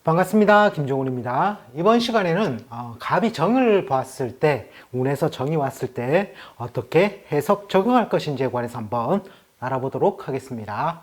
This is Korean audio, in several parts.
반갑습니다. 김종훈입니다. 이번 시간에는 갑이 정을 봤을 때, 운에서 정이 왔을 때 어떻게 해석 적용할 것인지에 관해서 한번 알아보도록 하겠습니다.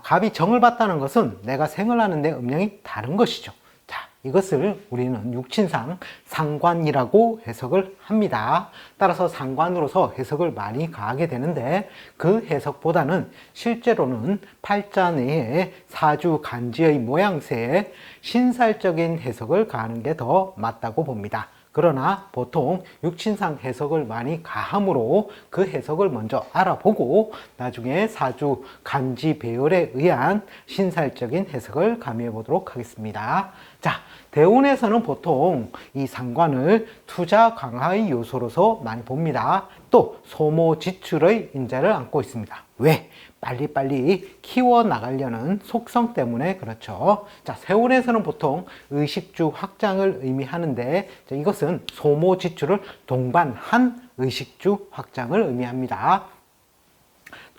갑이 정을 봤다는 것은 내가 생활하는데 음양이 다른 것이죠. 자, 이것을 우리는 육친상 상관이라고 해석을 합니다. 따라서 상관으로서 해석을 많이 가하게 되는데, 그 해석보다는 실제로는 팔자 내에 사주 간지의 모양새에 신살적인 해석을 가하는 게 더 맞다고 봅니다. 그러나 보통 육친상 해석을 많이 가함으로 그 해석을 먼저 알아보고 나중에 사주 간지 배열에 의한 신살적인 해석을 가미해 보도록 하겠습니다. 자, 대운에서는 보통 이 상관을 투자 강화의 요소로서 많이 봅니다. 또 소모 지출의 인자를 안고 있습니다. 왜? 빨리빨리 키워나가려는 속성 때문에 그렇죠. 자, 세운에서는 보통 의식주 확장을 의미하는데, 이것은 소모 지출을 동반한 의식주 확장을 의미합니다.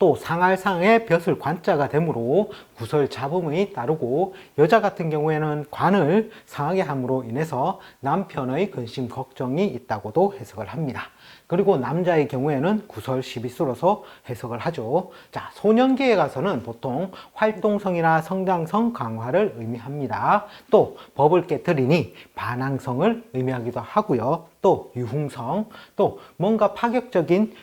또 상할상의 벼슬 관자가 되므로 구설 잡음이 따르고, 여자 같은 경우에는 관을 상하게 함으로 인해서 남편의 근심 걱정이 있다고도 해석을 합니다. 그리고 남자의 경우에는 구설 시비수로서 해석을 하죠. 자, 소년기에 가서는 보통 활동성이나 성장성 강화를 의미합니다. 또 법을 깨뜨리니 반항성을 의미하기도 하고요. 또 유흥성, 또 뭔가 파격적인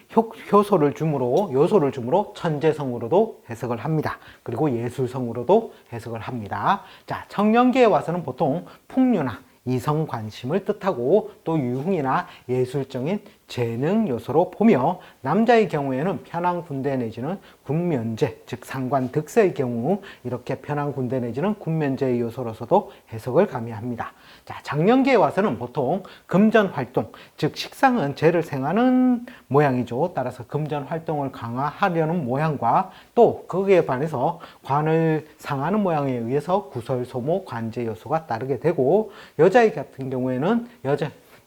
요소를 주므로 천재성으로도 해석을 합니다. 그리고 예술성으로도 해석을 합니다. 자, 청년기에 와서는 보통 풍류나 이성 관심을 뜻하고, 또 유흥이나 예술적인 재능 요소로 보며, 남자의 경우에는 편안군대 내지는 군면제, 즉 상관득세의 경우 이렇게 편안군대 내지는 군면제의 요소로서도 해석을 가미합니다. 자, 장년기에 와서는 보통 금전활동, 즉 식상은 재를 생하는 모양이죠. 따라서 금전활동을 강화하려는 모양과, 또 거기에 반해서 관을 상하는 모양에 의해서 구설소모 관제 요소가 따르게 되고, 여자의 같은 경우에는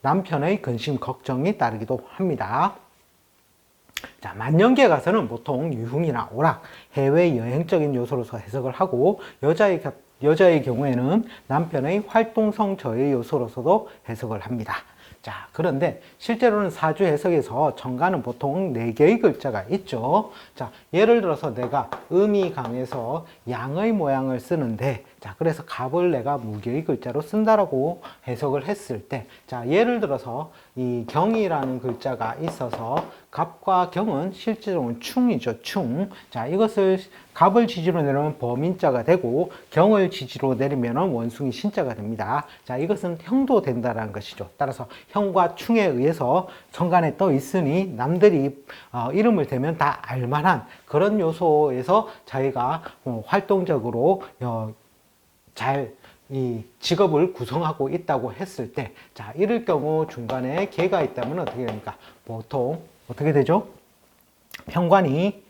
남편의 근심 걱정이 따르기도 합니다. 자, 만년기에 가서는 보통 유흥이나 오락, 해외 여행적인 요소로서 해석을 하고, 여자의 경우에는 남편의 활동성 저해 요소로서도 해석을 합니다. 자, 그런데 실제로는 사주 해석에서 정가는 보통 4개의 글자가 있죠. 자, 예를 들어서 내가 음이 강해서 양의 모양을 쓰는데, 자, 그래서 갑을 내가 무개의 글자로 쓴다라고 해석을 했을 때, 자, 예를 들어서 이 경이라는 글자가 있어서 갑과 경은 실제로는 충이죠, 충. 자, 이것을 갑을 지지로 내리면 범인자가 되고, 경을 지지로 내리면 원숭이 신자가 됩니다. 자, 이것은 형도 된다는 것이죠. 따라서 형과 충에 의해서 정간에 떠 있으니 남들이 이름을 대면 다 알만한 그런 요소에서 자기가 활동적으로 잘 이 직업을 구성하고 있다고 했을 때, 자, 이럴 경우 중간에 개가 있다면 어떻게 됩니까? 보통 어떻게 되죠? 편관이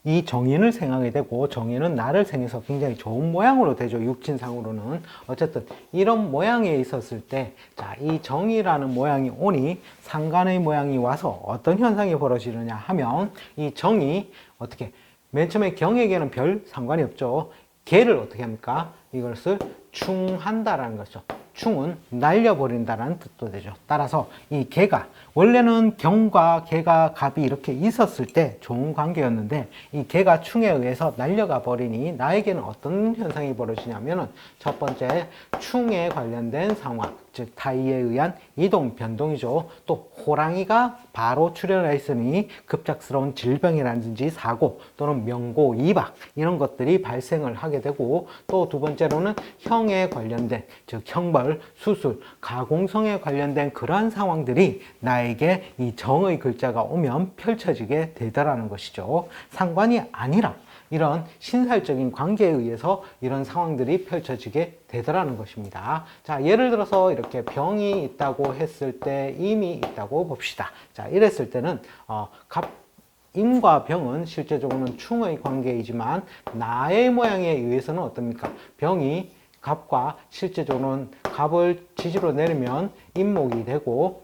이 정인을 생하게 되고, 정인은 나를 생해서 굉장히 좋은 모양으로 되죠. 육친상으로는. 어쨌든 이런 모양에 있었을 때, 자, 이 정이라는 모양이 오니 상관의 모양이 와서 어떤 현상이 벌어지느냐 하면, 이 정이 어떻게, 맨 처음에 경에게는 별 상관이 없죠. 개를 어떻게 합니까? 이것을 충한다라는 거죠. 충은 날려버린다는 뜻도 되죠. 따라서 이 개가, 원래는 경과 개가 갑이 이렇게 있었을 때 좋은 관계였는데, 이 개가 충에 의해서 날려가 버리니 나에게는 어떤 현상이 벌어지냐면은, 첫 번째 충에 관련된 상황, 즉 타이에 의한 이동 변동이죠. 또 호랑이가 바로 출현해 있으니 급작스러운 질병이라든지 사고, 또는 명고, 이박 이런 것들이 발생을 하게 되고, 또 두 번째로는 형에 관련된, 즉 형벌, 수술, 가공성에 관련된 그러한 상황들이 나에게 이 정의 글자가 오면 펼쳐지게 되더라는 것이죠. 상관이 아니라 이런 신살적인 관계에 의해서 이런 상황들이 펼쳐지게 되더라는 것입니다. 자, 예를 들어서 이렇게 병이 있다고 했을 때, 임이 있다고 봅시다. 자, 이랬을 때는 임과 병은 실제적으로는 충의 관계이지만, 나의 모양에 의해서는 어떻습니까? 병이 갑과 실제적으로는 갑을 지지로 내리면 임목이 되고,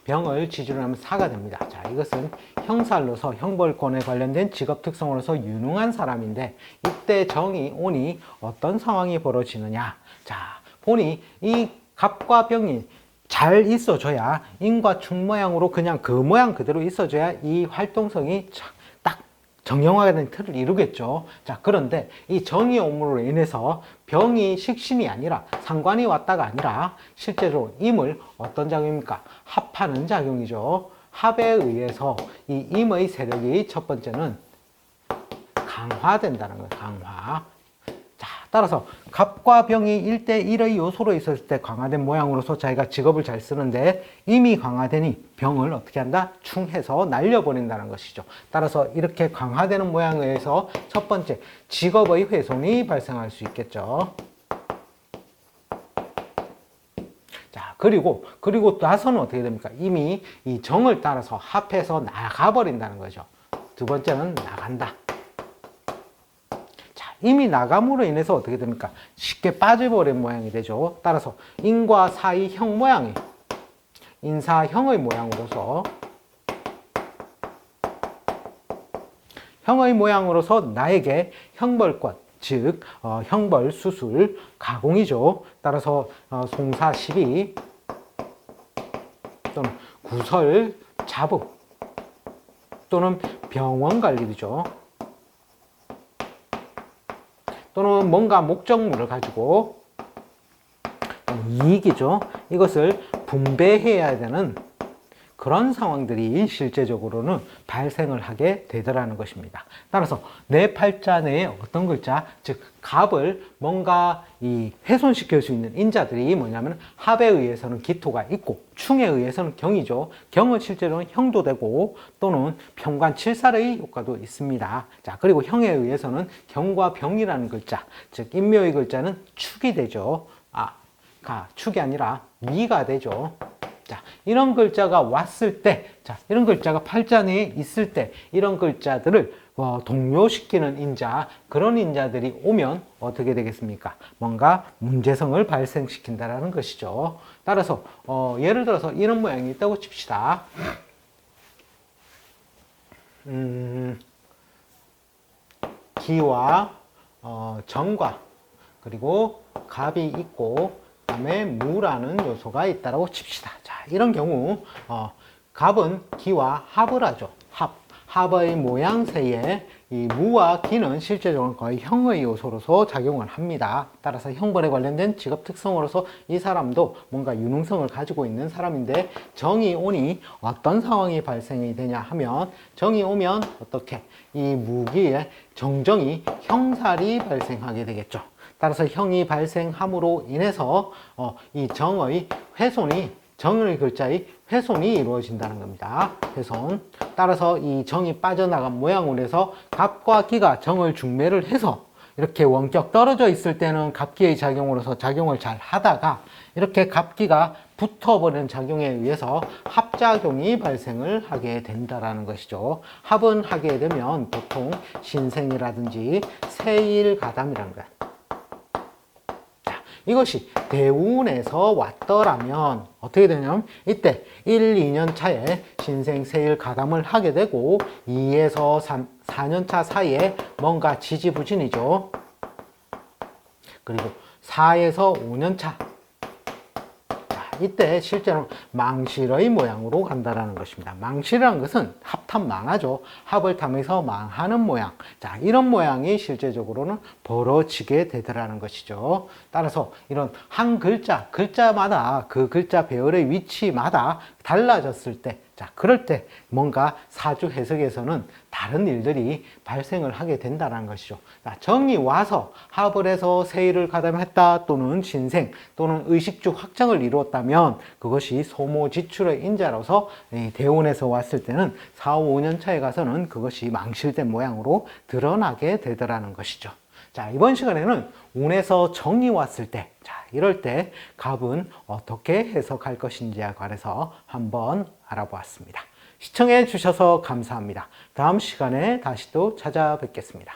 병을 지주로 하면 사가 됩니다. 자, 이것은 형살로서 형벌권에 관련된 직업 특성으로서 유능한 사람인데 이때 정이 오니 어떤 상황이 벌어지느냐. 자, 보니 이 갑과 병이 잘 있어줘야 인과 충 모양으로 그냥 그 모양 그대로 있어줘야 이 활동성이 딱 정형화된 틀을 이루겠죠. 자, 그런데 이 정이 옴으로 인해서 병이 식신이 아니라 상관이 왔다가 아니라 실제로 임을 어떤 작용입니까? 합하는 작용이죠. 합에 의해서 이 임의 세력이 첫 번째는 강화된다는 거예요. 강화. 자, 따라서 갑과 병이 1대1의 요소로 있었을 때 강화된 모양으로서 자기가 직업을 잘 쓰는데 임이 강화되니 병을 어떻게 한다? 충해서 날려버린다는 것이죠. 따라서 이렇게 강화되는 모양에 의해서 첫 번째 직업의 훼손이 발생할 수 있겠죠. 자, 그리고 나서는 어떻게 됩니까? 이미 이 정을 따라서 합해서 나가버린다는 거죠. 두 번째는 나간다. 이미 나감으로 인해서 어떻게 됩니까? 쉽게 빠져버린 모양이 되죠. 따라서 인과 사의 형 모양이 인사형의 모양으로서 형의 모양으로서 나에게 형벌권, 즉 형벌, 수술, 가공이죠. 따라서 송사, 시비 또는 구설, 자부 또는 병원 관리죠. 또는 뭔가 목적물을 가지고 이익이죠. 이것을 분배해야 되는 그런 상황들이 실제적으로는 발생을 하게 되더라는 것입니다. 따라서 내 팔자 내에 어떤 글자, 즉 갑을 뭔가 훼손시킬 수 있는 인자들이 뭐냐면 합에 의해서는 기토가 있고 충에 의해서는 경이죠. 경은 실제로는 형도 되고 또는 편관칠살의 효과도 있습니다. 자, 그리고 형에 의해서는 경과 병이라는 글자, 즉 인묘의 글자는 축이 되죠. 축이 아니라 미가 되죠. 자, 이런 글자가 왔을 때, 자, 이런 글자가 팔자 내에 있을 때, 이런 글자들을 동요시키는 인자, 그런 인자들이 오면 어떻게 되겠습니까? 뭔가 문제성을 발생시킨다는 것이죠. 따라서, 예를 들어서 이런 모양이 있다고 칩시다. 기와, 정과, 그리고 갑이 있고, 그 다음에 무라는 요소가 있다고 칩시다. 자, 이런 경우 갑은 기와 합을 하죠. 합의 모양새에 이 무와 기는 실제적으로 거의 형의 요소로서 작용을 합니다. 따라서 형벌에 관련된 직업 특성으로서 이 사람도 뭔가 유능성을 가지고 있는 사람인데 정이 오니 어떤 상황이 발생이 되냐 하면 정이 오면 어떻게 이 무기에 정정이 형살이 발생하게 되겠죠. 따라서 형이 발생함으로 인해서 이 정의 훼손이 정의 글자의 훼손이 이루어진다는 겁니다. 훼손. 따라서 이 정이 빠져나간 모양으로 해서 갑과 기가 정을 중매를 해서 이렇게 원격 떨어져 있을 때는 갑기의 작용으로서 작용을 잘 하다가 이렇게 갑기가 붙어버리는 작용에 의해서 합작용이 발생을 하게 된다는 것이죠. 합은 하게 되면 보통 신생이라든지 세일가담이라는 거예요. 이것이 대운에서 왔더라면 어떻게 되냐면 이때 1, 2년 차에 신생세일 가담을 하게 되고 2에서 4년 차 사이에 뭔가 지지부진이죠. 그리고 4에서 5년 차 이때 실제로 망실의 모양으로 간다라는 것입니다. 망실이라는 것은 합탐 망하죠. 합을 탐해서 망하는 모양. 자, 이런 모양이 실제적으로는 벌어지게 되더라는 것이죠. 따라서 이런 한 글자마다 그 글자 배열의 위치마다 달라졌을 때, 자, 그럴 때 뭔가 사주 해석에서는 다른 일들이 발생을 하게 된다는 것이죠. 자, 정이 와서 합을 해서 세일을 가담했다 또는 신생 또는 의식주 확장을 이루었다면 그것이 소모지출의 인자로서 대운에서 왔을 때는 4, 5년 차에 가서는 그것이 망실된 모양으로 드러나게 되더라는 것이죠. 자, 이번 시간에는 운에서 정이 왔을 때, 자, 이럴 때 갑은 어떻게 해석할 것인지에 관해서 한번 알아보았습니다. 시청해 주셔서 감사합니다. 다음 시간에 다시 또 찾아뵙겠습니다.